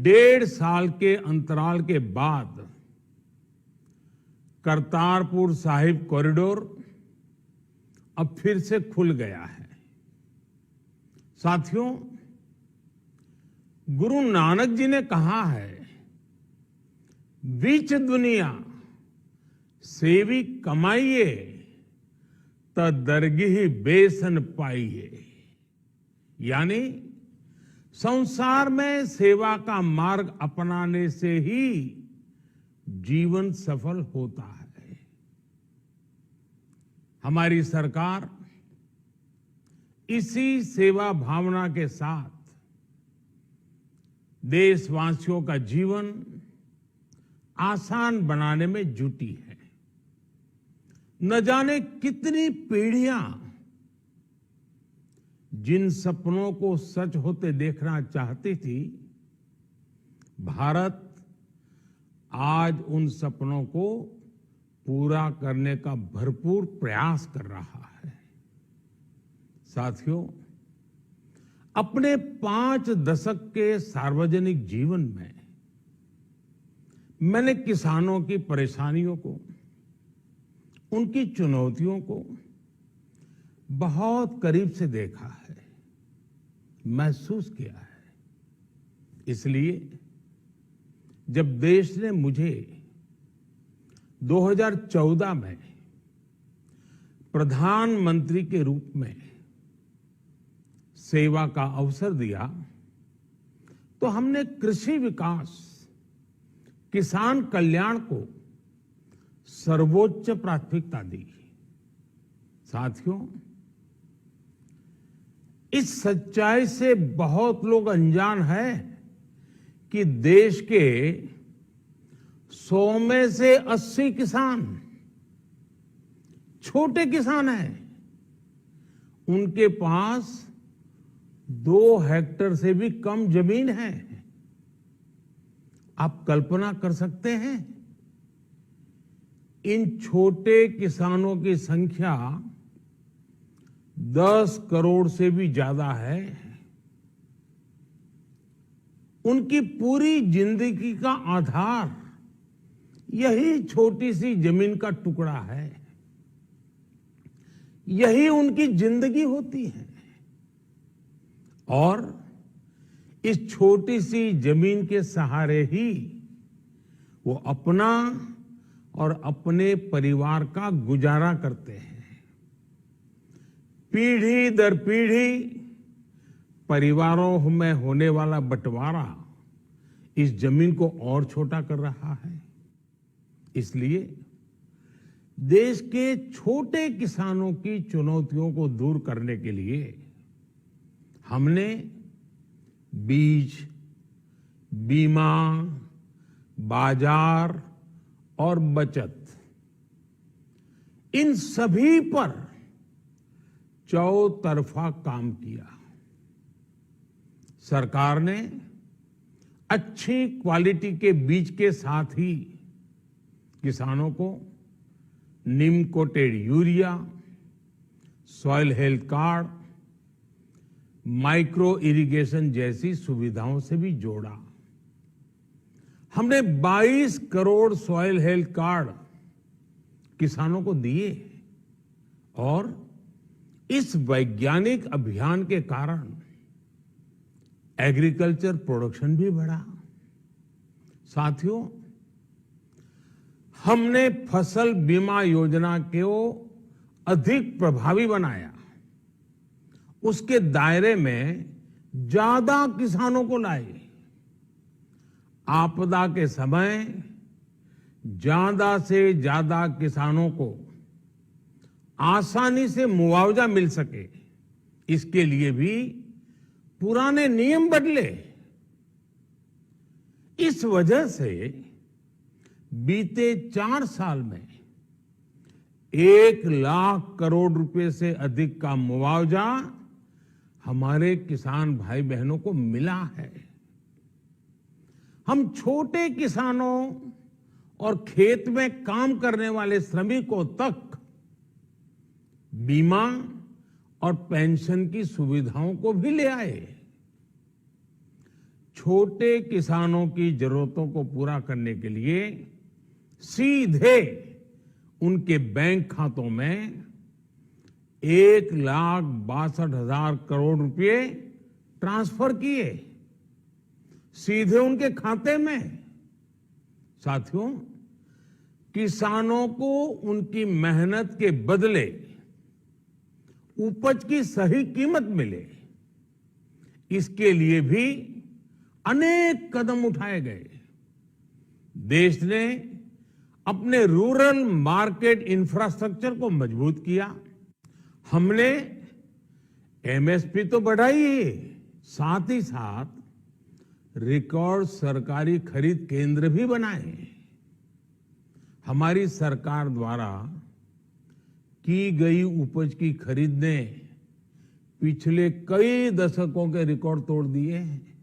1.5 साल के अंतराल के बाद करतारपुर साहिब कॉरिडोर अब फिर से खुल गया है। साथियों, गुरु नानक जी ने कहा है, बीच दुनिया सेवी कमाइए त दरगिह बेसन पाइए। यानी संसार में सेवा का मार्ग अपनाने से ही जीवन सफल होता है। हमारी सरकार इसी सेवा भावना के साथ देशवासियों का जीवन आसान बनाने में जुटी है। न जाने कितनी पीढ़ियां जिन सपनों को सच होते देखना चाहती थी, भारत आज उन सपनों को पूरा करने का भरपूर प्रयास कर रहा है। साथियों, अपने 5 दशक के सार्वजनिक जीवन में मैंने किसानों की परेशानियों को, उनकी चुनौतियों को बहुत करीब से देखा है, महसूस किया है। इसलिए जब देश ने मुझे 2014 में प्रधानमंत्री के रूप में सेवा का अवसर दिया, तो हमने कृषि विकास, किसान कल्याण को सर्वोच्च प्राथमिकता दी। साथियों, इस सच्चाई से बहुत लोग अनजान हैं कि देश के 100 में से 80 किसान छोटे किसान हैं। उनके पास 2 हेक्टेयर से भी कम जमीन है। आप कल्पना कर सकते हैं, इन छोटे किसानों की संख्या 10 करोड़ से भी ज्यादा है। उनकी पूरी जिंदगी का आधार यही छोटी सी जमीन का टुकड़ा है। यही उनकी जिंदगी होती है। और इस छोटी सी जमीन के सहारे ही वो अपना और अपने परिवार का गुजारा करते हैं। पीढ़ी दर पीढ़ी परिवारों में होने वाला बंटवारा इस जमीन को और छोटा कर रहा है। इसलिए देश के छोटे किसानों की चुनौतियों को दूर करने के लिए हमने बीज, बीमा, बाजार और बचत, इन सभी पर चौतरफा काम किया। सरकार ने अच्छी क्वालिटी के बीज के साथ ही किसानों को नीम coated urea, soil health card, micro irrigation जैसी सुविधाओं से भी जोड़ा। हमने 22 करोड़ सॉइल हेल्थ कार्ड किसानों को दिए और इस वैज्ञानिक अभियान के कारण एग्रीकल्चर प्रोडक्शन भी बढ़ा। साथियों, हमने फसल बीमा योजना को अधिक प्रभावी बनाया। उसके दायरे में ज्यादा किसानों को लाए। आपदा के समय ज्यादा से ज्यादा किसानों को आसानी से मुआवजा मिल सके, इसके लिए भी पुराने नियम बदले। इस वजह से बीते 4 साल में 1 लाख करोड़ रुपए से अधिक का मुआवजा हमारे किसान भाई बहनों को मिला है। हम छोटे किसानों और खेत में काम करने वाले श्रमिकों तक बीमा और पेंशन की सुविधाओं को भी ले आए। छोटे किसानों की जरूरतों को पूरा करने के लिए सीधे उनके बैंक खातों में 1,62,000 करोड़ रुपए ट्रांसफर किए, सीधे उनके खाते में। साथियों, किसानों को उनकी मेहनत के बदले उपज की सही कीमत मिले, इसके लिए भी अनेक कदम उठाए गए। देश ने अपने रूरल मार्केट इंफ्रास्ट्रक्चर को मजबूत किया। हमने एमएसपी तो बढ़ाई ही, साथ ही साथ रिकॉर्ड सरकारी खरीद केंद्र भी बनाए। हमारी सरकार द्वारा की गई उपज की खरीद ने पिछले कई दशकों के रिकॉर्ड तोड़ दिए हैं।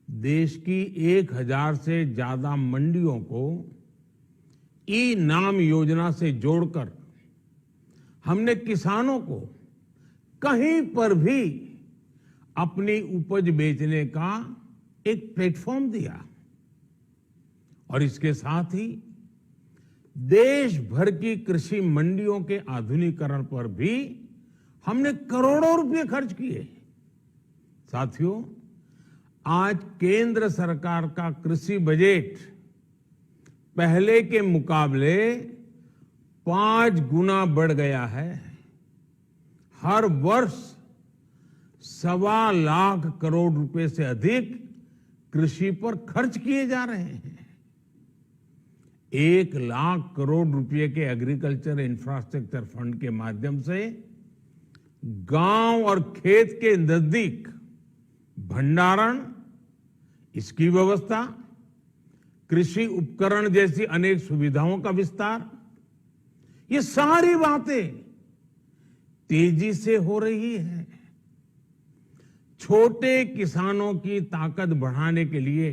देश की 1,000 से ज्यादा मंडियों को ई नाम योजना से जोड़कर हमने किसानों को कहीं पर भी अपनी उपज बेचने का एक प्लेटफॉर्म दिया और इसके साथ ही देश भर की कृषि मंडियों के आधुनिकीकरण पर भी हमने करोड़ों रुपए खर्च किए। साथियों, आज केंद्र सरकार का कृषि बजट पहले के मुकाबले 5 गुना बढ़ गया है। हर वर्ष 1.25 लाख करोड़ रुपए से अधिक कृषि पर खर्च किए जा रहे हैं। 1 लाख करोड़ रुपए के एग्रीकल्चर इंफ्रास्ट्रक्चर फंड के माध्यम से गांव और खेत के नजदीक भंडारण, इसकी व्यवस्था, कृषि उपकरण जैसी अनेक सुविधाओं का विस्तार, ये सारी बातें तेजी से हो रही है। छोटे किसानों की ताकत बढ़ाने के लिए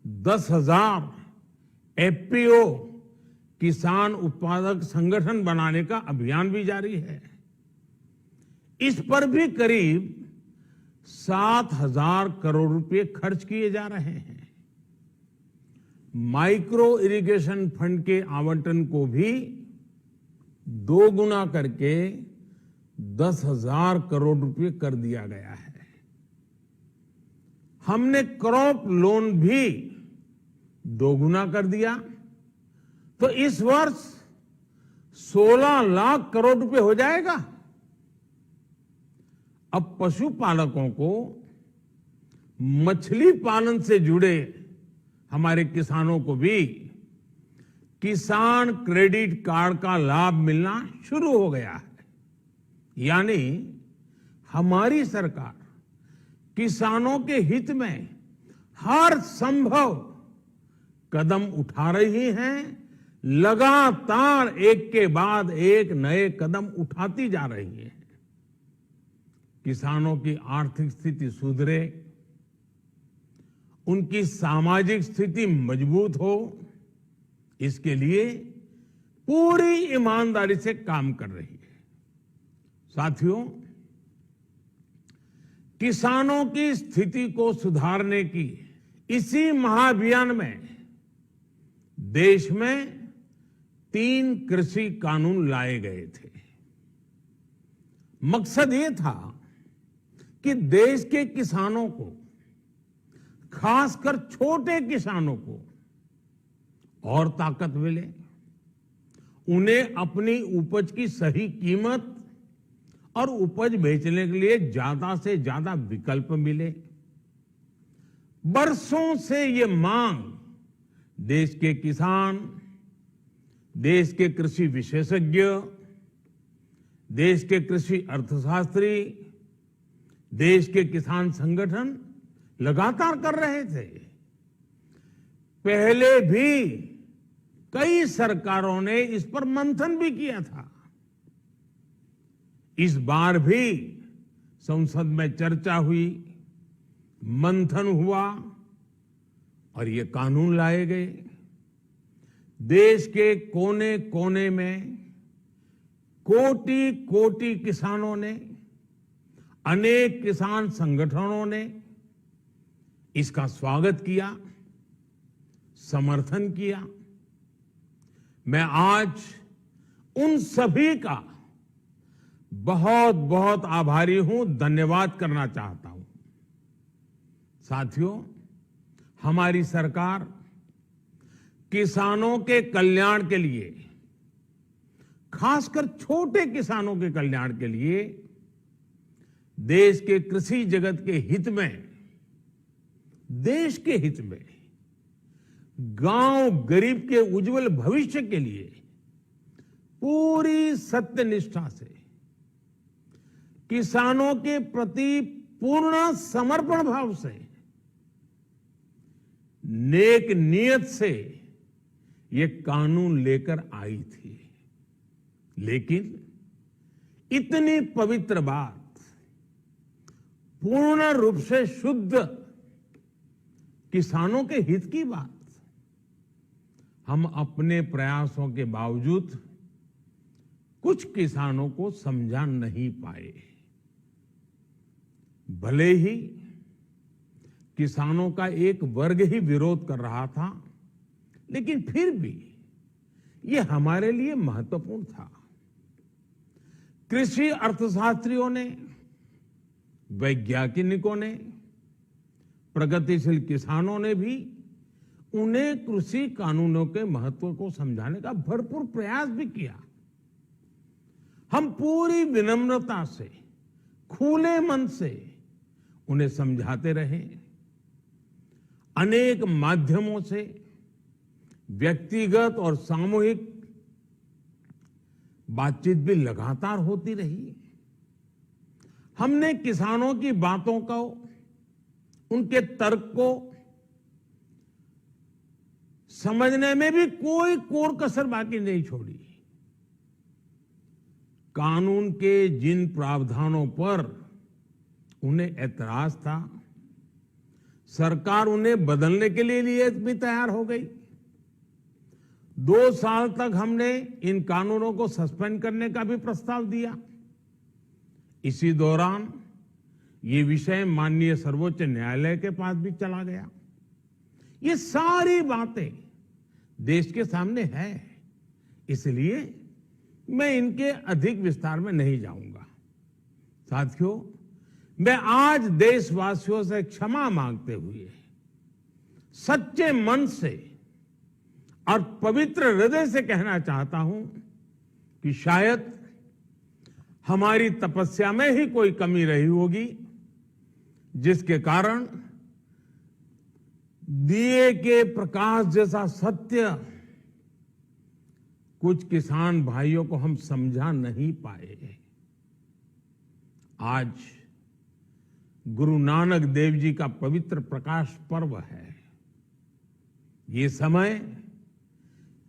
10,000 एफपीओ किसान उत्पादक संगठन बनाने का अभियान भी जारी है। इस पर भी करीब 7,000 करोड़ रुपए खर्च किए जा रहे हैं। माइक्रो इरिगेशन फंड के आवंटन को भी 2 गुना करके 10,000 करोड़ रुपए कर दिया गया है। हमने क्रॉप लोन भी 2 गुना कर दिया, तो इस वर्ष 16 लाख करोड़ रुपए हो जाएगा। अब पशुपालकों को मछली पालन से जुड़े हमारे किसानों को भी किसान क्रेडिट कार्ड का लाभ मिलना शुरू हो गया है। यानी हमारी सरकार किसानों के हित में हर संभव कदम उठा रही है, लगातार एक के बाद एक नए कदम उठाती जा रही है। किसानों की आर्थिक स्थिति सुधरे, उनकी सामाजिक स्थिति मजबूत हो, इसके लिए पूरी ईमानदारी से काम कर रही है। साथियों, किसानों की स्थिति को सुधारने की इसी महाअभियान में देश में 3 कृषि कानून लाए गए थे। मकसद ये था कि देश के किसानों को, खासकर छोटे किसानों को और ताकत मिले, उन्हें अपनी उपज की सही कीमत और उपज बेचने के लिए ज्यादा से ज्यादा विकल्प मिले। बरसों से ये मांग देश के किसान, देश के कृषि विशेषज्ञ, देश के कृषि अर्थशास्त्री, देश के किसान संगठन लगातार कर रहे थे। पहले भी कई सरकारों ने इस पर मंथन भी किया था। इस बार भी संसद में चर्चा हुई, मंथन हुआ और ये कानून लाए गए। देश के कोने कोने में कोटि कोटि किसानों ने, अनेक किसान संगठनों ने इसका स्वागत किया, समर्थन किया। मैं आज उन सभी का बहुत बहुत आभारी हूं, धन्यवाद करना चाहता हूं। साथियों, हमारी सरकार किसानों के कल्याण के लिए, खासकर छोटे किसानों के कल्याण के लिए, देश के कृषि जगत के हित में, देश के हित में, गांव गरीब के उज्जवल भविष्य के लिए पूरी सत्यनिष्ठा से, किसानों के प्रति पूर्ण समर्पण भाव से, नेक नियत से ये कानून लेकर आई थी। लेकिन इतनी पवित्र बात, पूर्ण रूप से शुद्ध किसानों के हित की बात, हम अपने प्रयासों के बावजूद कुछ किसानों को समझा नहीं पाए। भले ही किसानों का एक वर्ग ही विरोध कर रहा था, लेकिन फिर भी ये हमारे लिए महत्वपूर्ण था। कृषि अर्थशास्त्रियों ने, वैज्ञानिकों ने, प्रगतिशील किसानों ने भी उन्हें कृषि कानूनों के महत्व को समझाने का भरपूर प्रयास भी किया। हम पूरी विनम्रता से, खुले मन से उन्हें समझाते रहे। अनेक माध्यमों से व्यक्तिगत और सामूहिक बातचीत भी लगातार होती रही। हमने किसानों की बातों को, उनके तर्क को समझने में भी कोई कोर कसर बाकी नहीं छोड़ी। कानून के जिन प्रावधानों पर उन्हें ऐतराज था, सरकार उन्हें बदलने के लिए भी तैयार हो गई। 2 साल तक हमने इन कानूनों को सस्पेंड करने का भी प्रस्ताव दिया। इसी दौरान ये विषय माननीय सर्वोच्च न्यायालय के पास भी चला गया। ये सारी बातें देश के सामने है, इसलिए मैं इनके अधिक विस्तार में नहीं जाऊंगा। साथियों, मैं आज देशवासियों से क्षमा मांगते हुए सच्चे मन से और पवित्र हृदय से कहना चाहता हूं कि शायद हमारी तपस्या में ही कोई कमी रही होगी, जिसके कारण दिए के प्रकाश जैसा सत्य कुछ किसान भाइयों को हम समझा नहीं पाए। आज गुरु नानक देव जी का पवित्र प्रकाश पर्व है। ये समय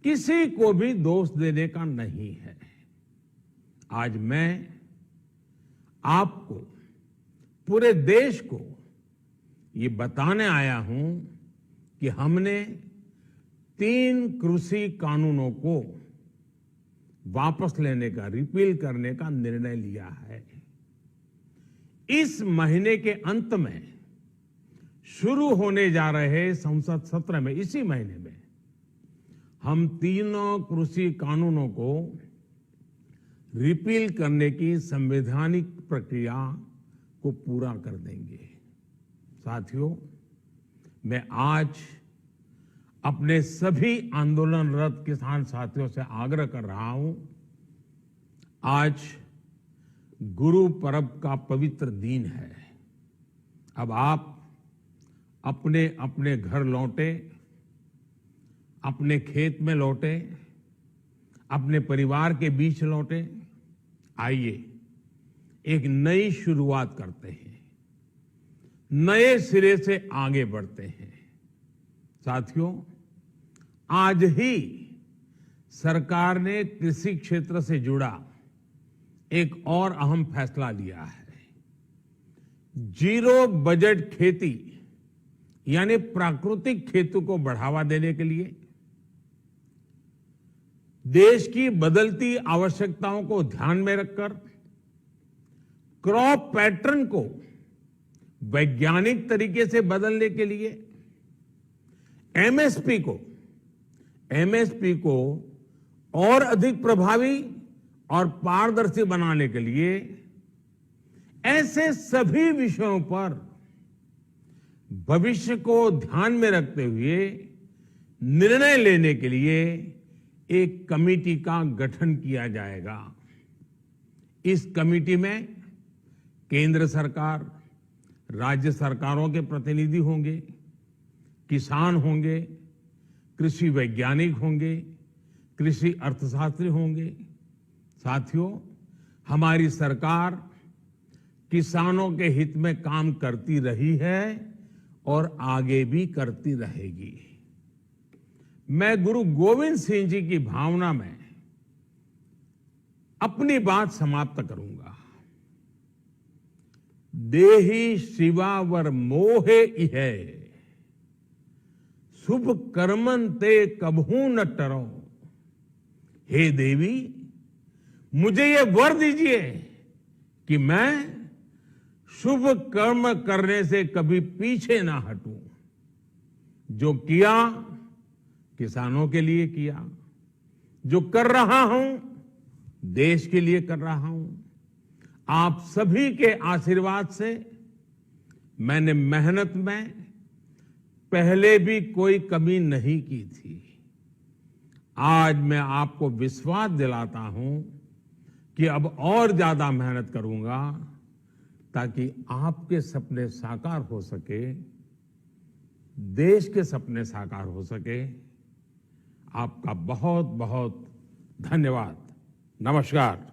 किसी को भी दोष देने का नहीं है। आज मैं आपको, पूरे देश को ये बताने आया हूं कि हमने 3 कृषि कानूनों को वापस लेने का, रिपील करने का निर्णय लिया है। इस महीने के अंत में शुरू होने जा रहे संसद सत्र में, इसी महीने में, हम 3 कृषि कानूनों को रिपील करने की संवैधानिक प्रक्रिया को पूरा कर देंगे। साथियों, मैं आज अपने सभी आंदोलनरत किसान साथियों से आग्रह कर रहा हूं, आज गुरु पर्व का पवित्र दिन है। अब आप अपने अपने घर लौटे, अपने खेत में लौटे, अपने परिवार के बीच लौटे। आइए एक नई शुरुआत करते हैं, नए सिरे से आगे बढ़ते हैं। साथियों, आज ही सरकार ने कृषि क्षेत्र से जुड़ा एक और अहम फैसला लिया है। 0 बजट खेती यानी प्राकृतिक खेती को बढ़ावा देने के लिए, देश की बदलती आवश्यकताओं को ध्यान में रखकर क्रॉप पैटर्न को वैज्ञानिक तरीके से बदलने के लिए एमएसपी को और अधिक प्रभावी और पारदर्शी बनाने के लिए ऐसे सभी विषयों पर भविष्य को ध्यान में रखते हुए निर्णय लेने के लिए एक कमेटी का गठन किया जाएगा। इस कमेटी में केंद्र सरकार, राज्य सरकारों के प्रतिनिधि होंगे, किसान होंगे, कृषि वैज्ञानिक होंगे, कृषि अर्थशास्त्री होंगे। साथियों, हमारी सरकार किसानों के हित में काम करती रही है और आगे भी करती रहेगी। मैं गुरु गोविंद सिंह जी की भावना में अपनी बात समाप्त करूंगा। देहि शिवावर मोहे इहे, शुभ कर्मन ते कबहू न टरो। हे देवी, मुझे ये वर दीजिए कि मैं शुभ कर्म करने से कभी पीछे ना हटूं। जो किया किसानों के लिए किया, जो कर रहा हूं देश के लिए कर रहा हूं। आप सभी के आशीर्वाद से मैंने मेहनत में पहले भी कोई कमी नहीं की थी। आज मैं आपको विश्वास दिलाता हूं कि अब और ज्यादा मेहनत करूंगा ताकि आपके सपने साकार हो सके, देश के सपने साकार हो सके। आपका बहुत बहुत धन्यवाद। नमस्कार।